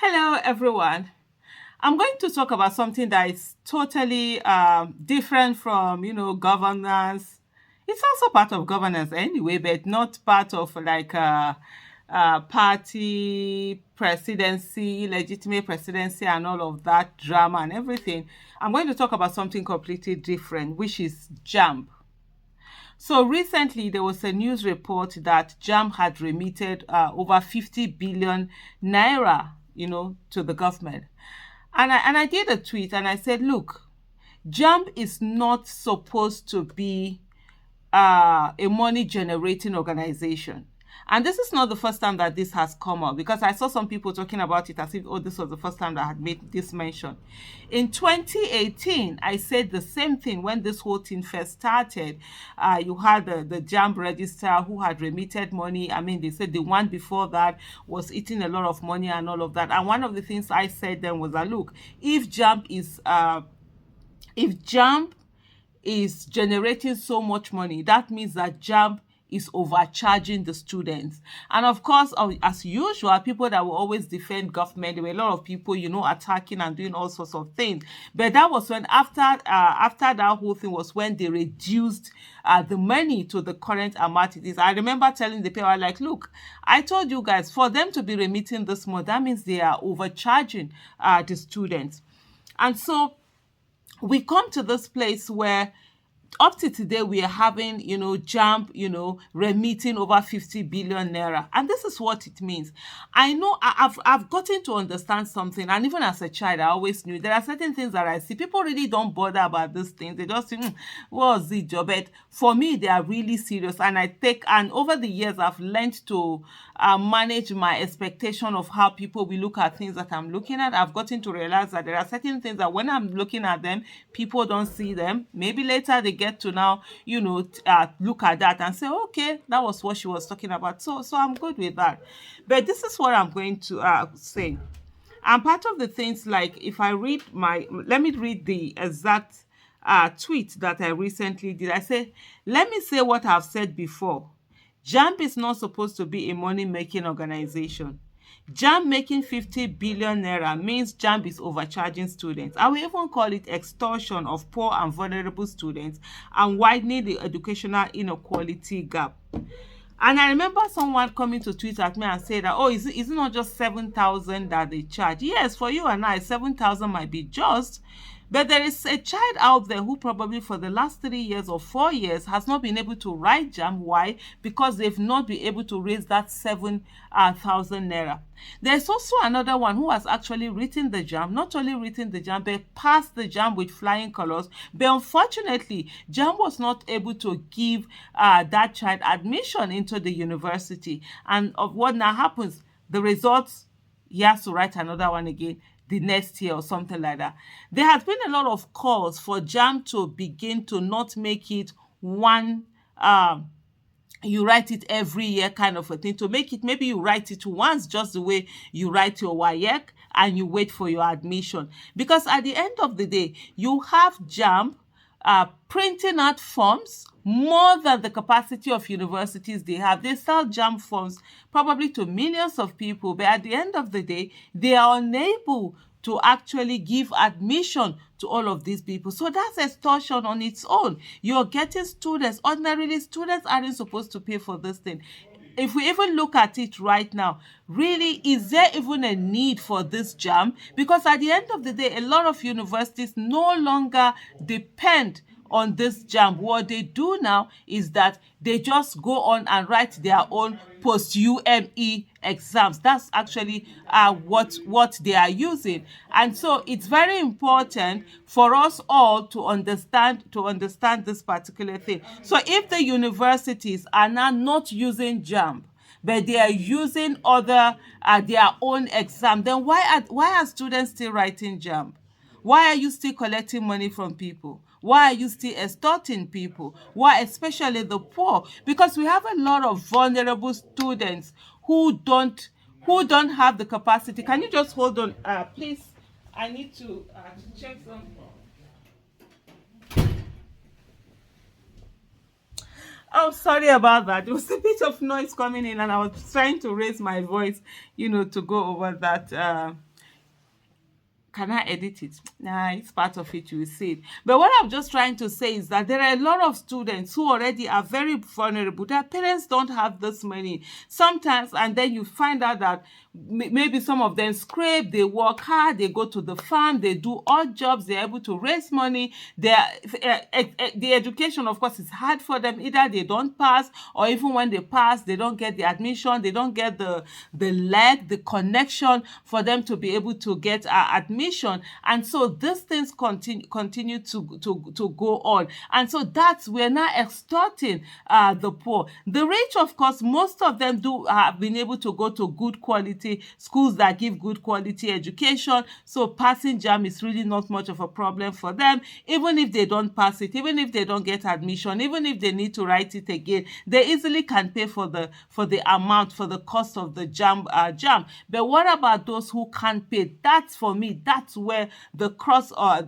Hello, everyone. I'm going to talk about something that is totally different from, governance. It's also part of governance anyway, but not part of like party presidency, legitimate presidency, and all of that drama and everything. I'm going to talk about something completely different, which is JAMB. So recently, there was a news report that JAMB had remitted over 50 billion naira, to the government. And I did a tweet and I said, look, JAMB is not supposed to be a money generating organization. And this is not the first time that this has come up, because I saw some people talking about it as if, oh, this was the first time that I had made this mention. In 2018, I said the same thing when this whole thing first started. You had the JAMB registrar who had remitted money. I mean, they said the one before that was eating a lot of money and all of that. And one of the things I said then was that, look, if JAMB is generating so much money, that means that JAMB is overcharging the students. And of course, as usual, people that will always defend government, there were a lot of people, attacking and doing all sorts of things. But that was when, after that whole thing, was when they reduced the money to the current amount it is. I remember telling the people, like, look, I told you guys, for them to be remitting this money, that means they are overcharging the students. And so we come to this place where up to today we are having JAMB remitting over 50 billion naira, and this is what it means. I know I've gotten to understand something, and even as a child I always knew there are certain things that I see people really don't bother about these things. They just think, what's the job? But for me, they are really serious, and over the years I've learned to manage my expectation of how people will look at things that I'm looking at. I've gotten to realize that there are certain things that when I'm looking at them, people don't see them. Maybe later they get to now, look at that and say, okay, that was what she was talking about. So I'm good with that. But this is what I'm going to say. And part of the things, like, if I read let me read the exact tweet that I recently did. I say, let me say what I've said before. JAMB is not supposed to be a money-making organization. JAMB making 50 billion naira means JAMB is overcharging students. I will even call it extortion of poor and vulnerable students and widening the educational inequality gap. And I remember someone coming to tweet at me and say that, oh, is it not just 7,000 that they charge? Yes, for you and I, 7,000 might be just, but there is a child out there who probably for the last 3 years or 4 years has not been able to write JAMB. Why? Because they've not been able to raise that 7,000 naira. There's also another one who has actually written the JAMB, not only written the JAMB, but passed the JAMB with flying colors. But unfortunately, JAMB was not able to give that child admission into the university. And of what now happens, the results, he has to write another one again the next year or something like that. There has been a lot of calls for JAMB to begin to not make it one you write it every year kind of a thing, to make it, maybe you write it once, just the way you write your WAEC, and you wait for your admission. Because at the end of the day, you have JAMB printing out forms more than the capacity of universities they have. They sell JAMB forms probably to millions of people, but at the end of the day, they are unable to actually give admission to all of these people. So that's extortion on its own. You're getting students. Ordinarily, students aren't supposed to pay for this thing. If we even look at it right now, really, is there even a need for this JAMB? Because at the end of the day, a lot of universities no longer depend on this JAMB. What they do now is that they just go on and write their own post-UME exams. That's actually what they are using. And so it's very important for us all to understand this particular thing. So if the universities are now not using JAMB, but they are using other their own exam, then why are students still writing JAMB? Why are you still collecting money from people? Why are you still extorting people? Why, especially the poor? Because we have a lot of vulnerable students who don't have the capacity. Can you just hold on, please? I need to check something. Oh, sorry about that. There was a bit of noise coming in, and I was trying to raise my voice, to go over that Can I edit it? Nah, it's part of it, you will see it. But what I'm just trying to say is that there are a lot of students who already are very vulnerable. Their parents don't have this money sometimes, and then you find out that maybe some of them scrape, they work hard, they go to the farm, they do odd jobs, they're able to raise money. The education, of course, is hard for them. Either they don't pass, or even when they pass, they don't get the admission, they don't get the connection for them to be able to get admission. And so these things continue to go on. And so that's, we're now extorting the poor. The rich, of course, most of them do have been able to go to good quality schools that give good quality education. So passing JAMB is really not much of a problem for them. Even if they don't pass it, even if they don't get admission, even if they need to write it again, they easily can pay for the amount, for the cost of the JAMB. But what about those who can't pay? That's, for me, that's where the cross of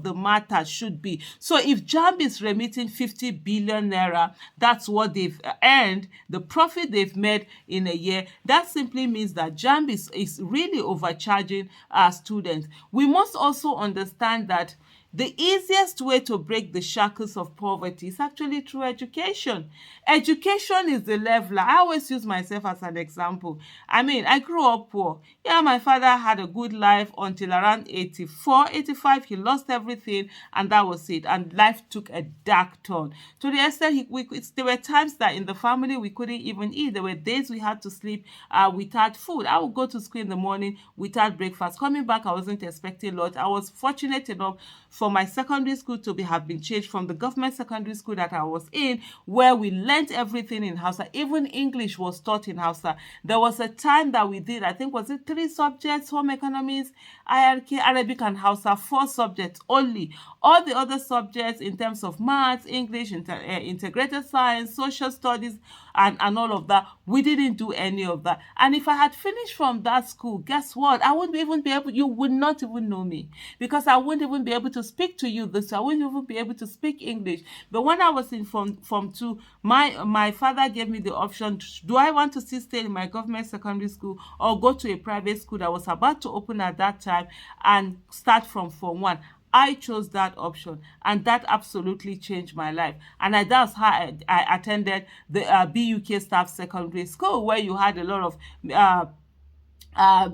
the matter should be. So if JAMB is remitting 50 billion naira, that's what they've earned, the profit they've made in a year. That simply means that JAMB is really overcharging our students. We must also understand that the easiest way to break the shackles of poverty is actually through education. Education is the leveler. I always use myself as an example. I mean, I grew up poor. Yeah, my father had a good life until around 84, 85. He lost everything, and that was it. And life took a dark turn. To the extent, there were times that in the family we couldn't even eat. There were days we had to sleep without food. I would go to school in the morning without breakfast. Coming back, I wasn't expecting a lot. I was fortunate enough for my secondary school to have been changed from the government secondary school that I was in, where we learnt everything in Hausa. Even English was taught in Hausa. There was a time that we did, I think, was it 3 subjects: home economics, IRK, Arabic, and Hausa, 4 subjects only. All the other subjects in terms of maths, English, integrated science, social studies, and all of that, we didn't do any of that. And if I had finished from that school, guess what? I wouldn't even be able, you would not even know me, because I wouldn't even be able to speak to you this. I wouldn't even be able to speak English. But when I was in Form 2, my father gave me the option: do I want to still stay in my government secondary school or go to a private school that was about to open at that time and start from Form 1? I chose that option, and that absolutely changed my life. And that's how I attended the BUK Staff Secondary School, where you had a lot of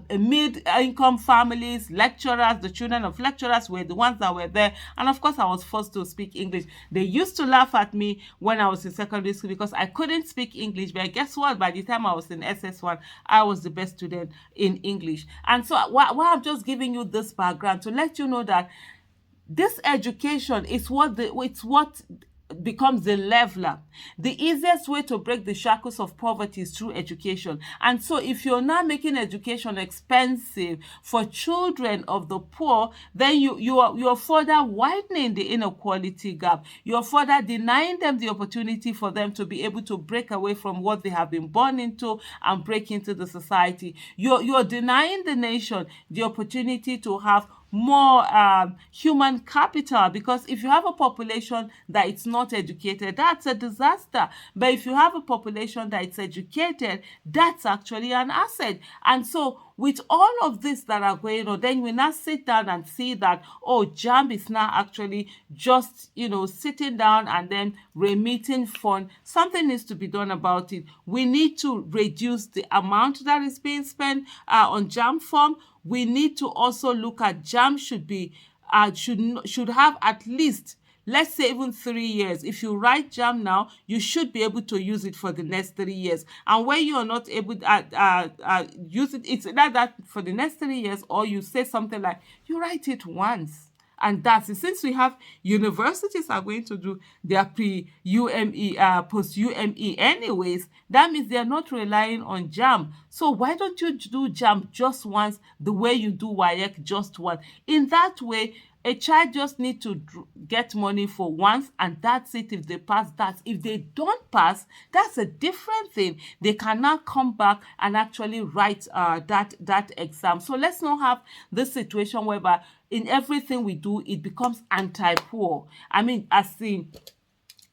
mid-income families, lecturers. The children of lecturers were the ones that were there. And of course, I was forced to speak English. They used to laugh at me when I was in secondary school because I couldn't speak English. But guess what? By the time I was in SS1, I was the best student in English. And so why I'm just giving you this background to let you know that this education is what becomes the leveler. The easiest way to break the shackles of poverty is through education. And so if you're now making education expensive for children of the poor, then you're further widening the inequality gap. You're further denying them the opportunity for them to be able to break away from what they have been born into and break into the society. You're denying the nation the opportunity to have more human capital, because if you have a population that is not educated, that's a disaster. But if you have a population that is educated, that's actually an asset. And so with all of this that are going on, then we now sit down and see that, oh, JAMB is now actually just, sitting down and then remitting fund. Something needs to be done about it. We need to reduce the amount that is being spent on JAMB form. We need to also look at JAMB should have at least, let's say, even 3 years. If you write JAMB now, you should be able to use it for the next 3 years. And when you are not able to use it, it's either that for the next 3 years, or you say something like, you write it once. And that's it. Since we have universities are going to do their pre-UME, post-UME anyways, that means they're not relying on JAMB. So why don't you do JAMB just once, the way you do WAEC just once? In that way, a child just needs to get money for once, and that's it. If they pass, that's. If they don't pass, that's a different thing. They can now come back and actually write that exam. So let's not have this situation whereby in everything we do, it becomes anti-poor. I mean, as in,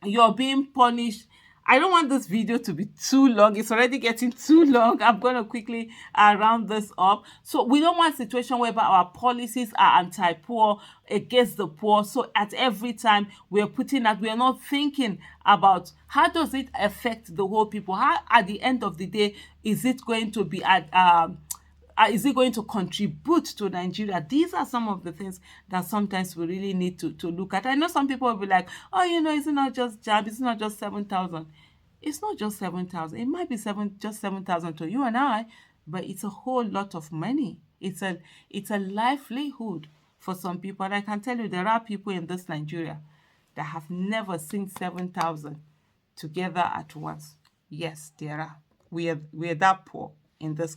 you're being punished I don't want this video to be too long. It's already getting too long. I'm going to quickly round this up. So we don't want a situation whereby our policies are anti-poor, against the poor. So at every time we're putting that, we're not thinking about how does it affect the whole people? How at the end of the day is it going to be is it going to contribute to Nigeria? These are some of the things that sometimes we really need to look at. I know some people will be like, oh, it's not just JAB, it's not just 7,000. It's not just 7,000. It might be just 7,000 to you and I, but it's a whole lot of money. It's a livelihood for some people. And I can tell you, there are people in this Nigeria that have never seen 7,000 together at once. Yes, there are. We are that poor in this